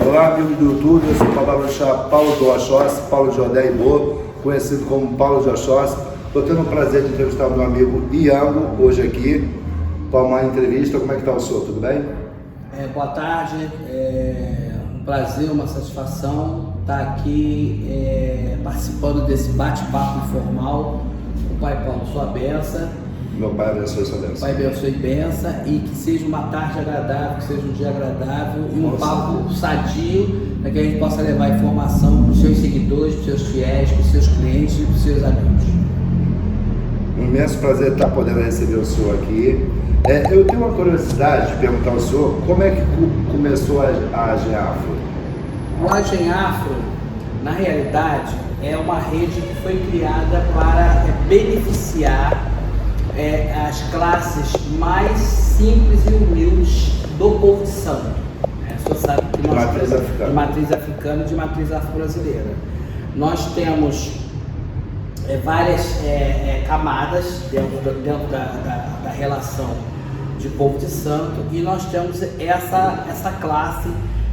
Olá, amigos do YouTube, eu sou o babaluxá Paulo do Oxóssi, Paulo Jordé Ibo, conhecido como Paulo de Oxóssi. Estou tendo o prazer de entrevistar o meu amigo Iango hoje aqui para uma entrevista. Como é que está o senhor? Tudo bem? Boa tarde, um prazer, uma satisfação estar aqui participando desse bate-papo informal. O Pai Paulo, sua benção. Meu pai abençoe sua benção. Pai abençoe benção e que seja uma tarde agradável, que seja um dia agradável e um papo sadio para que a gente possa levar informação para os seus seguidores, para os seus fiéis, para os seus clientes e para os seus amigos. Um imenso prazer estar podendo receber o senhor aqui. Eu tenho uma curiosidade de perguntar ao senhor como é que começou a Agem Afro? O Agem Afro, na realidade, é uma rede que foi criada para beneficiar as classes mais simples e humildes do povo de santo. Você sabe que de matriz africana. De matriz africana e de matriz afro-brasileira. Nós temos várias camadas dentro da relação de povo de santo, e nós temos essa classe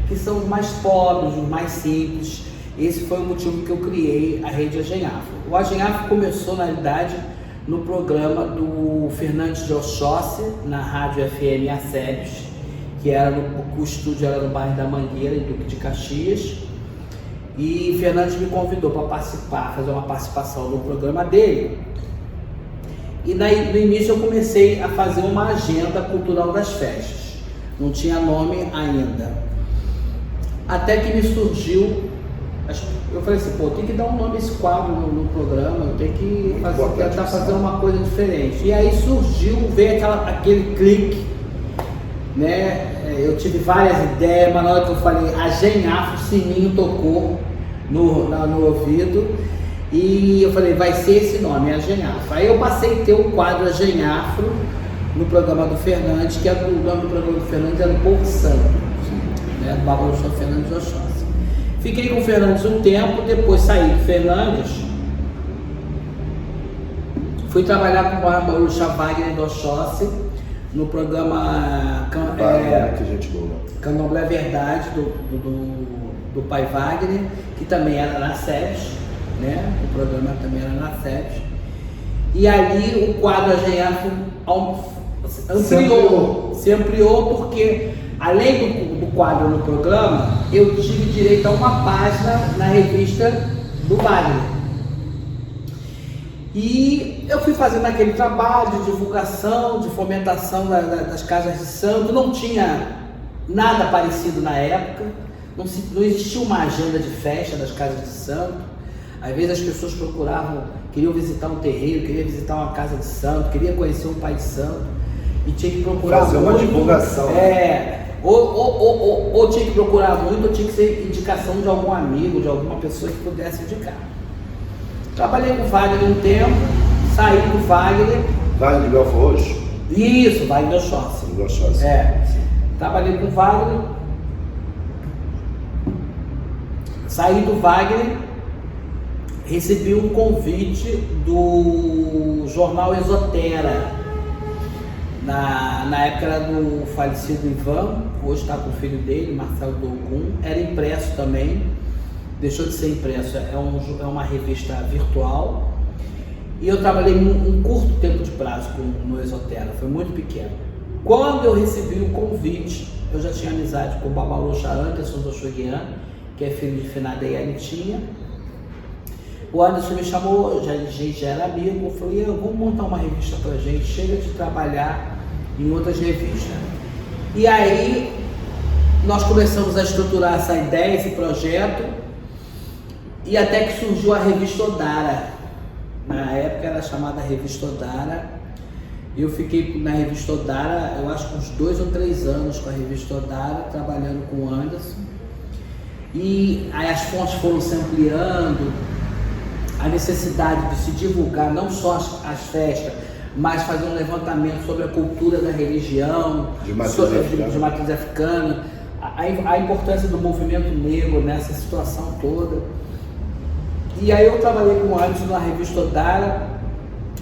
que são os mais pobres, os mais simples. Esse foi o motivo que eu criei a rede Agem Afro. O Agem Afro começou, na realidade, no programa do Fernandes de Oxóssi, na rádio FM Assébios, que o estúdio era no bairro da Mangueira, em Duque de Caxias, e Fernandes me convidou para participar, fazer uma participação no programa dele, e daí, no início eu comecei a fazer uma agenda cultural das festas, não tinha nome ainda, até que me surgiu. Eu falei assim, tem que dar um nome a esse quadro no programa, eu tenho que tentar fazer uma coisa diferente. E aí veio aquele clique, né? Eu tive várias ideias, mas na hora que eu falei Agem Afro, o sininho tocou no ouvido, e eu falei, vai ser esse nome, Agem Afro. Aí eu passei a ter o quadro Agem Afro no programa do Fernandes, que o nome do programa do Fernandes era o Povo Santo, né? Do babaluxá Fernandes de Oxóssi. Fiquei com o Fernandes um tempo, depois saí do Fernandes, fui trabalhar com o babaluxá Wagner do Oxóssi no programa Candomblé Verdade do pai Wagner, que também era na SEBS, né? O programa também era na SEBS. E ali o quadro Agem Afro se ampliou porque, além do quadro no programa, eu tive direito a uma página na revista do Wagner. E eu fui fazendo aquele trabalho de divulgação, de fomentação das casas de santo. Não tinha nada parecido na época, não existia uma agenda de festa das casas de santo. Às vezes as pessoas queriam visitar um terreiro, queriam visitar uma casa de santo, queriam conhecer um pai de santo, e tinha que procurar fazer uma divulgação. Ou tinha que procurar muito, ou tinha que ser indicação de algum amigo, de alguma pessoa que pudesse indicar. Trabalhei com o Wagner um tempo, saí do Wagner. Wagner de Belfort Roxo? Isso, Wagner de Oxóssi. Trabalhei com o Wagner, saí do Wagner, recebi um convite do jornal Exotera. Na época era do falecido Ivan, hoje está com o filho dele, Marcelo Dogum, era impresso também, deixou de ser impresso, é uma revista virtual, e eu trabalhei um curto tempo de prazo no Exotera, foi muito pequeno. Quando eu recebi o convite, eu já tinha amizade com o babaluxá Anderson Zoxoguian, que é filho de finada Yanitinha. O Anderson me chamou, a gente já era amigo, eu falei, vamos montar uma revista pra gente, chega de trabalhar em outras revistas. E aí nós começamos a estruturar essa ideia, esse projeto, e até que surgiu a revista Odara. Na época era chamada Revista Odara. Eu fiquei na revista Odara, eu acho que uns 2 ou 3 anos com a revista Odara, trabalhando com o Anderson. E aí as fontes foram se ampliando, a necessidade de se divulgar não só as festas, mas fazer um levantamento sobre a cultura da religião, de matriz africana, a importância do movimento negro nessa situação toda. E aí eu trabalhei com o Anderson na revista Odara,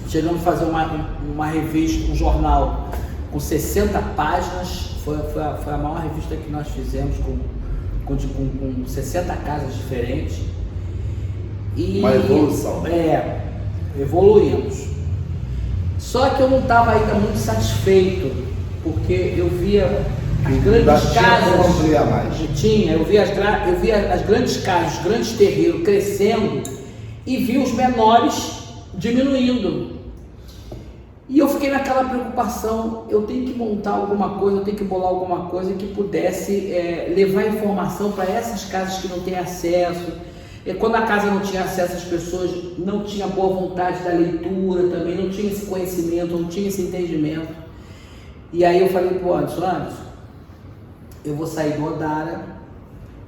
chegamos a fazer uma revista, um jornal com 60 páginas, foi a maior revista que nós fizemos com 60 casas diferentes. E, uma evolução. Evoluímos. Só que eu não estava ainda muito satisfeito, porque eu via as grandes casas. Eu via as grandes casas, os grandes terreiros crescendo e vi os menores diminuindo. E eu fiquei naquela preocupação, eu tenho que montar alguma coisa, eu tenho que bolar alguma coisa que pudesse levar informação para essas casas que não têm acesso. Quando a casa não tinha acesso, as pessoas não tinham boa vontade da leitura também, não tinha esse conhecimento, não tinha esse entendimento. E aí eu falei pro Anderson, eu vou sair do Odara,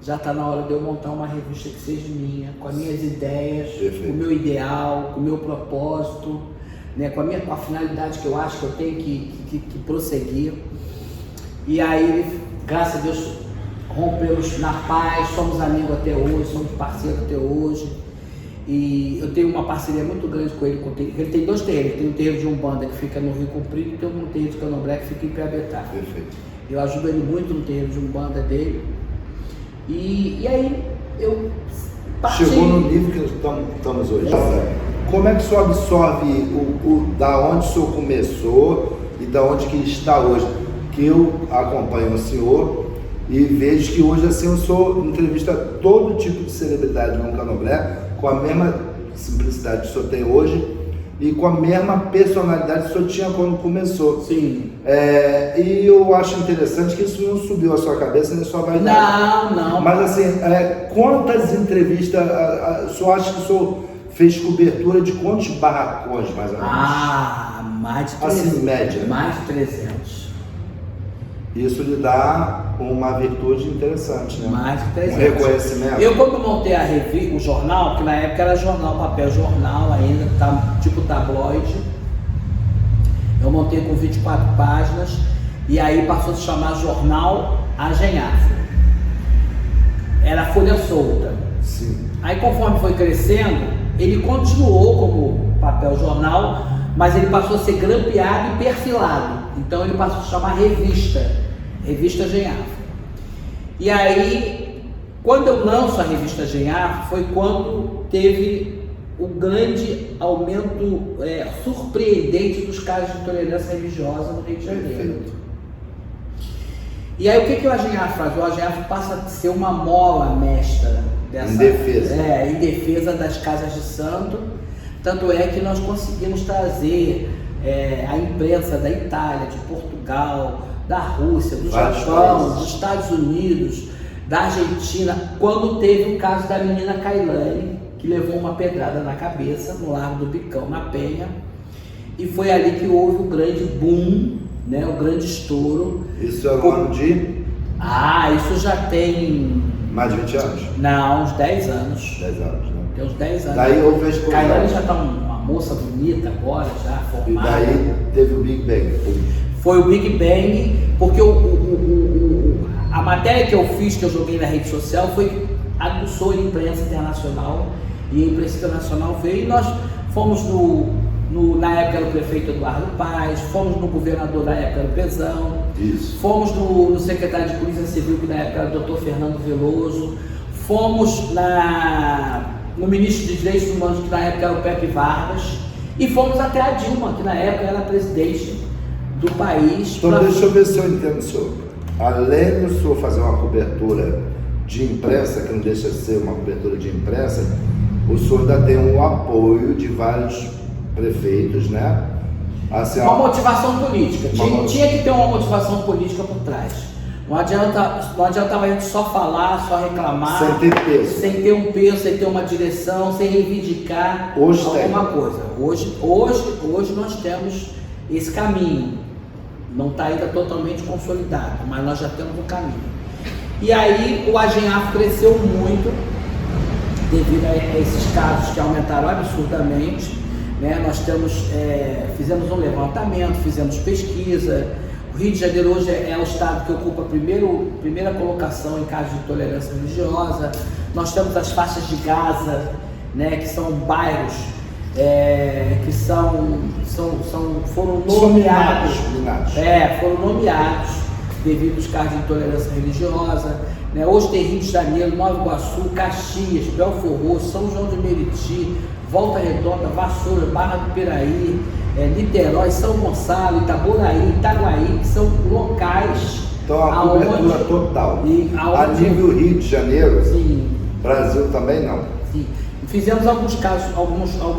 já está na hora de eu montar uma revista que seja minha, com as minhas ideias, com o meu ideal, com o meu propósito, né, com a finalidade que eu acho que eu tenho que prosseguir. E aí, graças a Deus, rompemos na paz, somos amigos até hoje, somos parceiros até hoje. E eu tenho uma parceria muito grande com ele. Ele tem 2 terreiros, tem um terreiro de Umbanda que fica no Rio Comprido e tem um terreiro de Candomblé que fica em Piabetá. Perfeito. Eu ajudo ele muito no terreiro de Umbanda dele. E aí eu parti. Chegou no nível que estamos hoje. Como é que o senhor absorve da onde o senhor começou e da onde que está hoje? Que eu acompanho o senhor e vejo que hoje assim o senhor entrevista todo tipo de celebridade no Candomblé com a mesma simplicidade que o senhor tem hoje e com a mesma personalidade que o senhor tinha quando começou. Sim. E eu acho interessante que isso não subiu à sua cabeça nem à sua vaidade. Não. Mas assim, quantas entrevistas, o senhor acha que o senhor fez cobertura de quantos barracões, mais ou menos? Mais de 300. Assim, média. Mais de 300. Isso lhe dá uma virtude interessante, né? Mais de 300. Um reconhecimento. Eu, quando montei a revista, o jornal, que na época era jornal, papel jornal ainda, tipo tabloide, eu montei com 24 páginas e aí passou a se chamar Jornal Agenhafro. Era folha solta. Sim. Aí, conforme foi crescendo, ele continuou como papel jornal, mas ele passou a ser grampeado e perfilado. Então ele passou a se chamar Revista Agenhafro. E aí, quando eu lanço a Revista Agenhafro, foi quando teve o grande aumento surpreendente dos casos de intolerância religiosa no Rio de Janeiro. Perfeito. E aí, o que o Agenhafro faz? O Agenhafro passa a ser uma mola mestra dessa, em defesa das casas de santo. Tanto é que nós conseguimos trazer a imprensa da Itália, de Portugal, da Rússia, do Japão, dos Estados Unidos, da Argentina, quando teve o caso da menina Kailane, que levou uma pedrada na cabeça no Largo do Bicão, na Penha, e foi ali que houve o grande boom, né, o grande estouro. Isso é o ano de? Isso já tem... Mais de 20 anos? Não, uns 10 anos. 10 anos, né? Tem uns 10 anos. Daí houve a explosão. Kailane já está uma moça bonita agora, já formada. E daí teve o Big Bang. Foi o Big Bang, porque a matéria que eu fiz, que eu joguei na rede social, foi que aguçou a imprensa internacional, e a imprensa internacional veio, e nós fomos na época era o prefeito Eduardo Paes, fomos no governador da época era o Pezão, Isso. Fomos no secretário de Polícia Civil, que na época era o Dr. Fernando Veloso, fomos no ministro de Direitos Humanos, que na época era o Pepe Vargas, e fomos até a Dilma, que na época era a presidente do país. Então deixa eu ver se eu entendo, senhor. Além do senhor fazer uma cobertura de imprensa, que não deixa de ser uma cobertura de imprensa, o senhor ainda tem um apoio de vários prefeitos, né? Assim, uma motivação política. Tinha que ter uma motivação política por trás. Não adiantava a gente só falar, só reclamar, sem ter peso. Sem ter um peso, sem ter uma direção, sem reivindicar alguma coisa. Hoje nós temos esse caminho. Não está ainda totalmente consolidado, mas nós já temos um caminho. E aí o Agenhafro cresceu muito devido a esses casos que aumentaram absurdamente, né? Nós fizemos um levantamento, fizemos pesquisa. O Rio de Janeiro hoje é o estado que ocupa a primeira colocação em casos de intolerância religiosa. Nós temos as faixas de Gaza, né, que são bairros que foram nomeados. Foram nomeados devido aos casos de intolerância religiosa. Né? Hoje tem Rio de Janeiro, Nova Iguaçu, Caxias, Belfor Roxo, São João de Meriti, Volta Redonda, Vassoura, Barra do Piraí, Niterói, São Gonçalo, Itaboraí, Itaguaí, que são locais. Então a cobertura total. A nível Rio de Janeiro, sim. Brasil também não. Sim. Fizemos alguns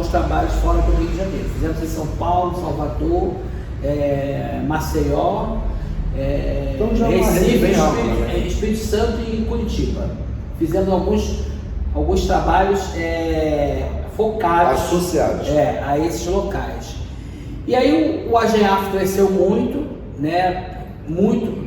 trabalhos fora do Rio de Janeiro. Fizemos em São Paulo, Salvador, Maceió, então, Recife, Espírito Santo e Curitiba. Fizemos alguns trabalhos focados associados a esses locais. E aí o AGEAF cresceu muito, né? Muito.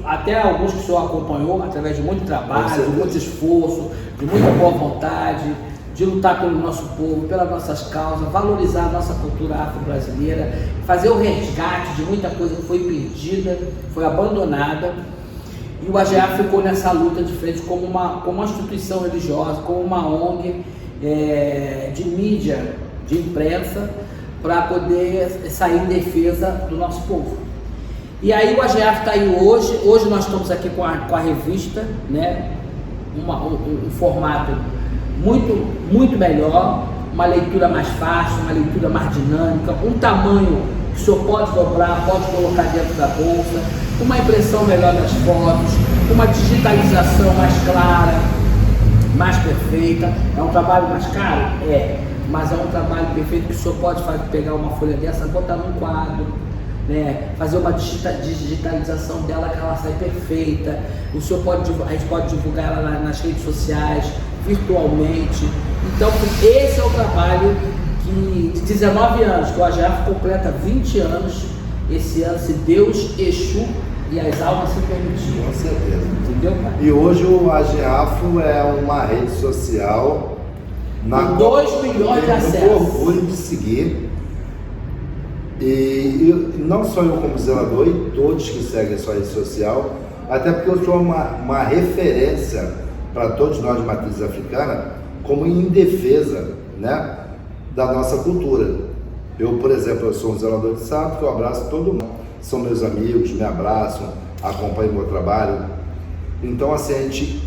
Até alguns que o senhor acompanhou através de muito trabalho, de muito esforço, de muita boa vontade, de lutar pelo nosso povo, pelas nossas causas, valorizar a nossa cultura afro-brasileira, fazer o resgate de muita coisa que foi perdida, foi abandonada. E o AGEAF ficou nessa luta de frente como uma instituição religiosa, como uma ONG de mídia, de imprensa, para poder sair em defesa do nosso povo. E aí o AGEAF está aí hoje nós estamos aqui com a revista, né? Um formato muito melhor, uma leitura mais fácil, uma leitura mais dinâmica, um tamanho que o senhor pode dobrar, pode colocar dentro da bolsa, uma impressão melhor das fotos, uma digitalização mais clara, mais perfeita. É um trabalho mais caro? Mas é um trabalho perfeito que o senhor pode pegar uma folha dessa, botar num quadro, né, fazer uma digitalização dela que ela sai perfeita. O senhor a gente pode divulgar ela nas redes sociais, virtualmente. Então esse é o trabalho que de 19 anos, que o AGEAF completa 20 anos esse ano, se Deus, Exu e as almas se permitirem. Com certeza. Entendeu, pai? E hoje o AGEAF é uma rede social com 2 milhões de acessos. Eu tenho orgulho de seguir. E não só eu como zelador, e todos que seguem a sua rede social, até porque eu sou uma referência para todos nós de matriz africana, como em defesa, né, da nossa cultura. Eu, por exemplo, eu sou um zelador de sábado, que eu abraço todo mundo. São meus amigos, me abraçam, acompanham o meu trabalho. Então, assim, a gente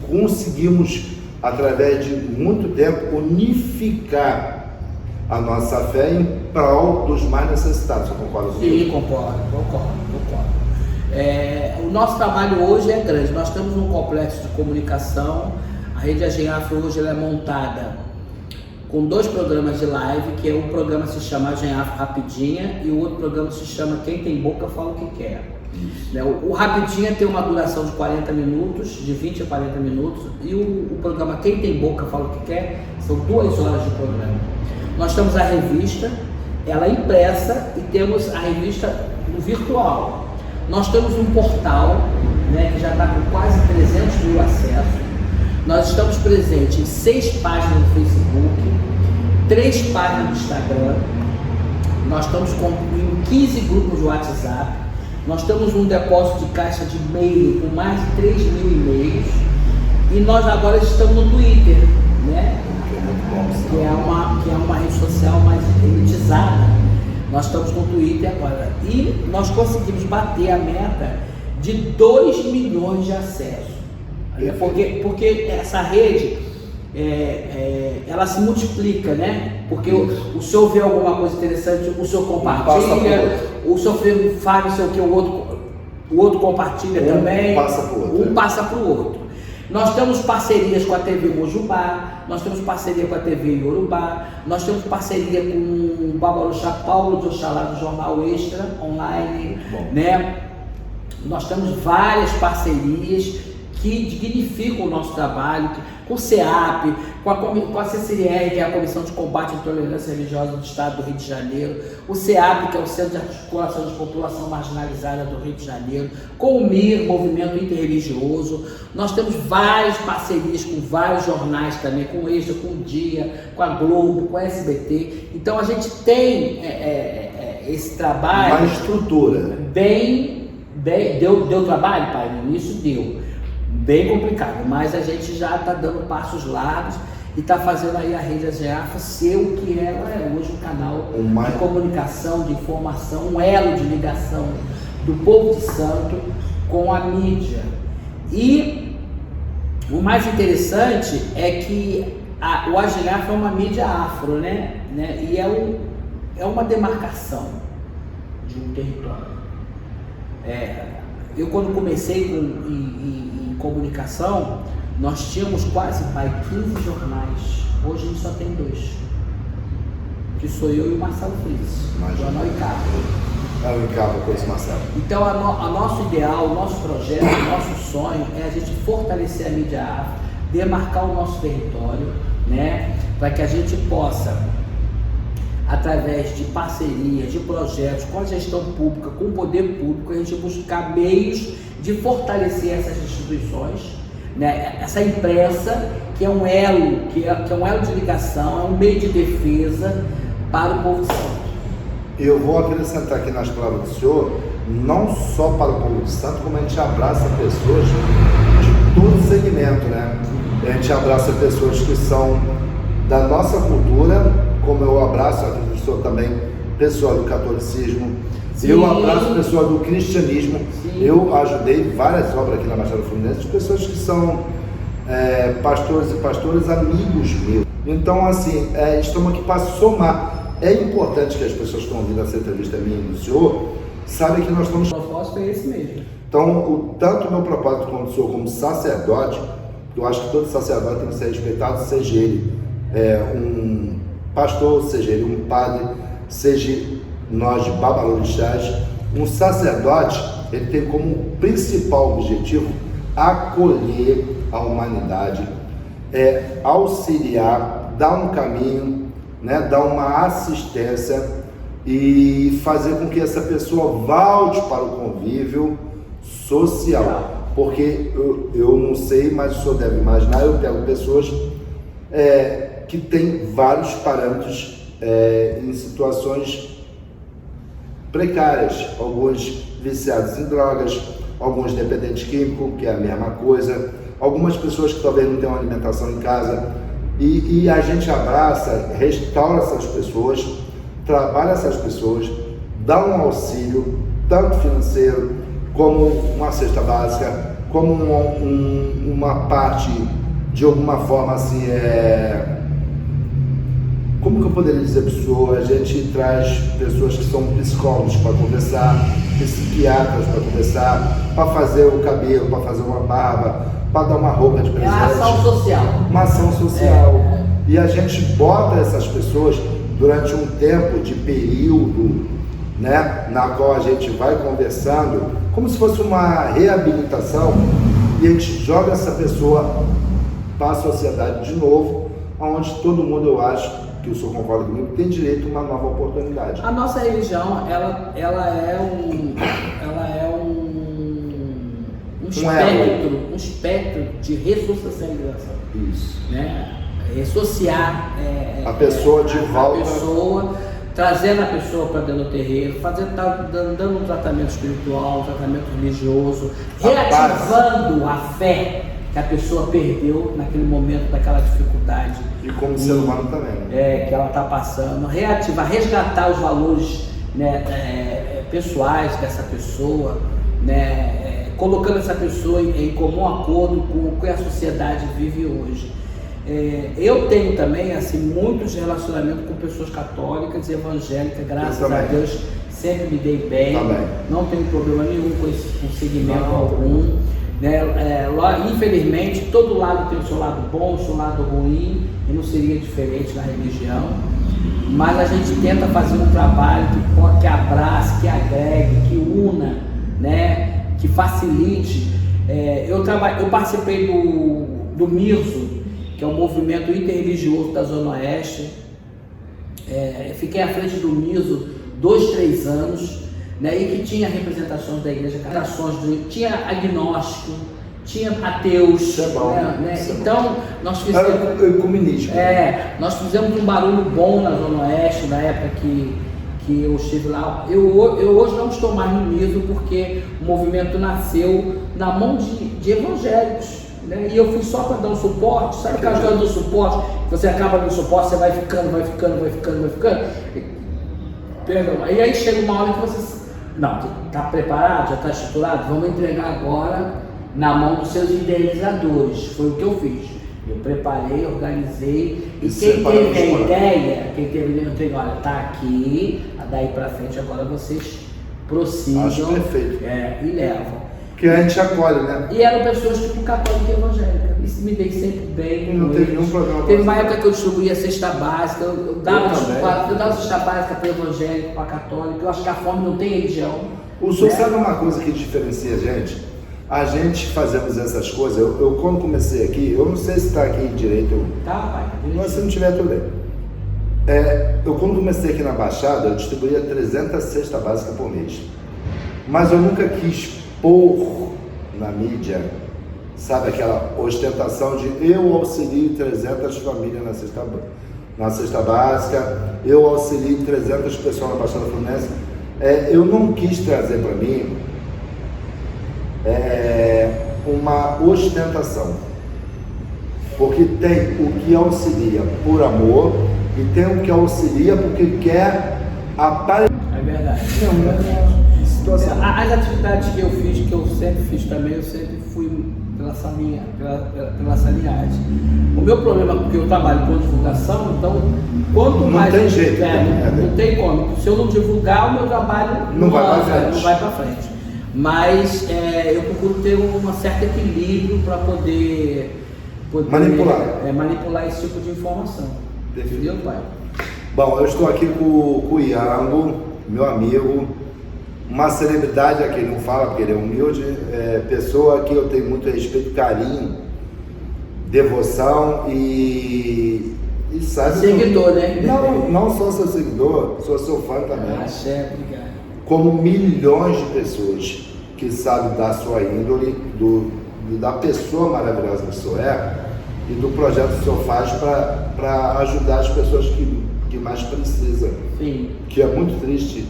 conseguimos, através de muito tempo, unificar a nossa fé em prol dos mais necessitados. Você concorda comigo? Sim, concordo. O nosso trabalho hoje é grande. Nós estamos num complexo de comunicação. A rede AGEAF hoje ela é montada com 2 programas de live, que um programa se chama AGEAF Rapidinha e o outro programa se chama Quem Tem Boca Fala o que Quer. O Rapidinha tem uma duração de 40 minutos, de 20 a 40 minutos, e o programa Quem Tem Boca Fala o que Quer são 2 horas de programa. Nós temos a revista, ela é impressa, e temos a revista no virtual. Nós temos um portal, né, que já está com quase 300 mil acessos. Nós estamos presentes em 6 páginas no Facebook, 3 páginas no Instagram. Nós estamos em 15 grupos de WhatsApp. Nós temos um depósito de caixa de e-mail com mais de 3 mil e-mails. E nós agora estamos no Twitter, né? Que é uma rede social mais elitizada. Nós estamos no Twitter agora. E nós conseguimos bater a meta de 2 milhões de acessos. Porque essa rede, ela se multiplica, né? Porque o senhor vê alguma coisa interessante, o senhor compartilha, o senhor faz não sei o que, o outro compartilha também. Passa para o outro. Nós temos parcerias com a TV Mojubá, nós temos parceria com a TV Yorubá, nós temos parceria com o Babaroxá Paulo de Oxalá do Jornal Extra Online, né? Nós temos várias parcerias que dignificam o nosso trabalho, com o CEAP, com a CCR, que é a Comissão de Combate à Intolerância Religiosa do Estado do Rio de Janeiro, o CEAP, que é o Centro de Articulação de População Marginalizada do Rio de Janeiro, com o MIR, Movimento Interreligioso. Nós temos várias parcerias com vários jornais também, com o Extra, com o Dia, com a Globo, com a SBT. Então a gente tem esse trabalho... Uma estrutura. Deu trabalho, pai? No início deu. Bem complicado, mas a gente já está dando passos largos e está fazendo aí a rede AGEAF ser o que ela é hoje, um canal de comunicação, de informação, um elo de ligação do povo de santo com a mídia. E o mais interessante é que o Agilhar foi uma mídia afro, né? E é uma demarcação de um território. Eu quando comecei em comunicação, nós tínhamos quase 15 jornais. Hoje a gente só tem 2. Que sou eu e o Marcelo Fritz, Jornal Icapa. É o Icapa com esse Marcelo. Então, o nosso ideal, o nosso projeto, o nosso sonho é a gente fortalecer a mídia afro, demarcar o nosso território, né? Para que a gente possa, através de parcerias, de projetos com a gestão pública, com o poder público, a gente buscar meios de fortalecer essas instituições, né? Essa imprensa, que é um elo, que é um elo de ligação, é um meio de defesa para o povo de Santos. Eu vou acrescentar aqui nas palavras do senhor, não só para o povo de Santos, como a gente abraça pessoas de todo segmento, né? A gente abraça pessoas que são da nossa cultura, como eu abraço, acredito que o senhor também, pessoal do catolicismo. Sim. Eu abraço pessoal do cristianismo. Sim. Eu ajudei várias obras aqui na Baixada Fluminense de pessoas que são pastores e pastoras amigos meus. Então, assim, estamos aqui para somar. É importante que as pessoas que estão ouvindo essa entrevista minha e do senhor saibam que nós estamos... O propósito é esse mesmo. Então, tanto o meu propósito como o senhor, como sacerdote, eu acho que todo sacerdote tem que ser respeitado, seja ele um pastor, seja ele um padre, seja nós de babalorixás. Um sacerdote, ele tem como principal objetivo acolher a humanidade, auxiliar, dar um caminho, né, dar uma assistência e fazer com que essa pessoa volte para o convívio social. Porque eu não sei, mas o senhor deve imaginar, eu pego pessoas que têm vários parâmetros em situações precárias, alguns viciados em drogas, alguns dependentes químicos, que é a mesma coisa, algumas pessoas que talvez não tenham uma alimentação em casa, e a gente abraça, restaura essas pessoas, trabalha essas pessoas, dá um auxílio, tanto financeiro, como uma cesta básica, como uma parte, de alguma forma assim, como que eu poderia dizer para o senhor? A gente traz pessoas que são psicólogos para conversar, psiquiatras para conversar, para fazer o cabelo, para fazer uma barba, para dar uma roupa de presente. É uma ação social. Uma ação social. E a gente bota essas pessoas durante um tempo de período, né, na qual a gente vai conversando, como se fosse uma reabilitação, e a gente joga essa pessoa para a sociedade de novo, onde todo mundo, eu acho, que o senhor concorda comigo, tem direito a uma nova oportunidade. A nossa religião, ela é um espectro de ressocialização. Isso. Né? Ressociar a pessoa de volta. A pessoa, trazendo a pessoa para dentro do terreiro, dando um tratamento espiritual, um tratamento religioso, reativando a fé que a pessoa perdeu naquele momento daquela dificuldade. E como ser humano também. Que ela está passando, resgatar os valores, né, pessoais dessa pessoa, né, colocando essa pessoa em comum acordo com o que a sociedade vive hoje. Eu tenho também assim, muitos relacionamentos com pessoas católicas e evangélicas, graças a Deus, sempre me dei bem, não tenho problema nenhum com segmento algum. Né? Infelizmente, todo lado tem o seu lado bom, o seu lado ruim, e não seria diferente na religião, mas a gente tenta fazer um trabalho que abrace, que agregue, que una, né? Que facilite. Eu participei do MIRSO, que é um movimento interreligioso da Zona Oeste. Fiquei à frente do MIRSO 2, 3 anos. Né, e que tinha representações da igreja, tinha agnóstico, tinha ateus, então nós fizemos nós fizemos um barulho bom na Zona Oeste na época que eu estive lá. Eu hoje não estou mais no MIRSO porque o movimento nasceu na mão de evangélicos, né? E eu fui só para dar um suporte. Sabe aquela história do suporte? Você acaba no suporte, você vai ficando. Perdão. E aí chega uma hora que Não, está preparado? Já está estruturado? Vamos entregar agora na mão dos seus idealizadores. Foi o que eu fiz. Eu preparei, organizei. E quem teve a ideia, eu falei, olha, tá aqui, daí para frente agora vocês prossigam. Acho perfeito. E levam. Que a gente acolhe, né? E eram pessoas tipo católica e evangélica. Isso me dei sempre bem. E não teve nenhum problema. Teve uma época que eu distribuía a cesta básica, eu dava cesta básica para evangélico, para católico. Eu acho que a fome não tem religião. O senhor sabe uma coisa que diferencia a gente? A gente fazemos essas coisas. Eu quando comecei aqui, eu não sei se está aqui direito. Tá, pai. Mas se não tiver, tudo bem. Eu quando comecei aqui na Baixada, eu distribuía 300 cestas básicas por mês. Mas eu nunca quis pôr na mídia, sabe, aquela ostentação de eu auxilio 300 famílias na cesta básica, eu auxilio 300 pessoas na Baixada Fluminense. Eu não quis trazer para mim uma ostentação, porque tem o que auxilia por amor e tem o que auxilia porque quer aparecer. É verdade. Não, é verdade. As atividades que eu fiz, que eu sempre fiz também, eu sempre fui pela salinhagem. O meu problema, porque eu trabalho com divulgação, então quanto mais não tem jeito, não tem como. Se eu não divulgar, o meu trabalho não vai para frente. Mas eu procuro ter um certo equilíbrio para poder manipular esse tipo de informação. Entendeu, pai? Bom, eu estou aqui com o Iango, meu amigo, uma celebridade aqui, ele não fala porque ele é humilde, pessoa que eu tenho muito respeito, carinho, devoção e sabe... Seguidor, né? Não só seu seguidor, sou seu fã também. Obrigado. Como milhões de pessoas que sabem da sua índole, da pessoa maravilhosa que o senhor é e do projeto que o senhor faz para ajudar as pessoas que mais precisam. Sim. Que é muito triste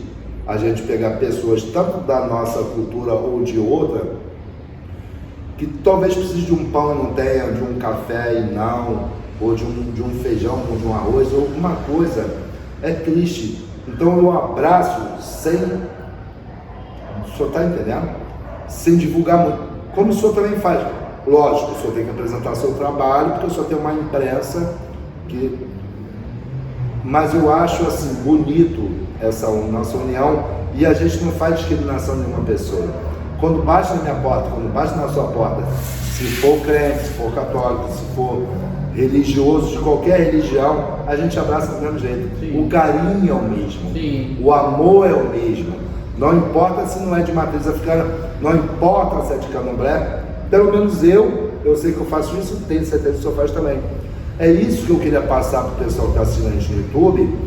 a gente pegar pessoas tanto da nossa cultura ou de outra que talvez precise de um pão e não tenha, de um café e não, ou de um feijão ou de um arroz ou alguma coisa. É triste. Então eu abraço sem... O senhor está entendendo? Sem divulgar muito. Como o senhor também faz. Lógico, o senhor tem que apresentar seu trabalho, porque o senhor tem uma imprensa que... Mas eu acho assim, bonito essa nossa união e a gente não faz discriminação de uma pessoa. Quando bate na minha porta, quando bate na sua porta, se for crente, se for católico, se for religioso, de qualquer religião, a gente abraça do mesmo jeito. Sim. O carinho é o mesmo. Sim. O amor é o mesmo. Não importa se não é de matriz africana, não importa se é de candomblé, pelo menos eu sei que eu faço isso, tenho certeza que o senhor faz também. É isso que eu queria passar para o pessoal que está assistindo a gente no YouTube,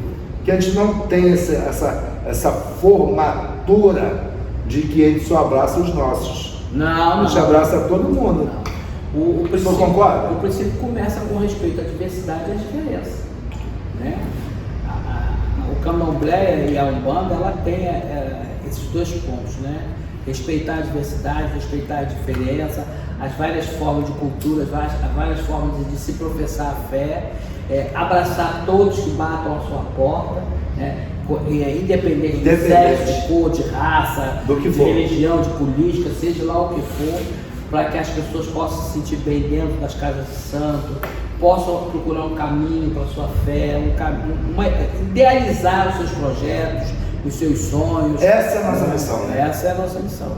que a gente não tem essa formatura de que ele só abraça os nossos. Não. A gente abraça todo mundo. O senhor concorda? O princípio começa com respeito à diversidade e à diferença. Né? O candomblé e a Umbanda, ela tem esses dois pontos, né? Respeitar a diversidade, respeitar a diferença, as várias formas de cultura, as várias formas de se professar a fé, abraçar todos que batam à sua porta, né? Independente de sexo, de cor, de raça, de religião, de política, seja lá o que for, para que as pessoas possam se sentir bem dentro das casas de santo, possam procurar um caminho para a sua fé, idealizar os seus projetos, os seus sonhos. Essa é a nossa missão, né? Essa é a nossa missão.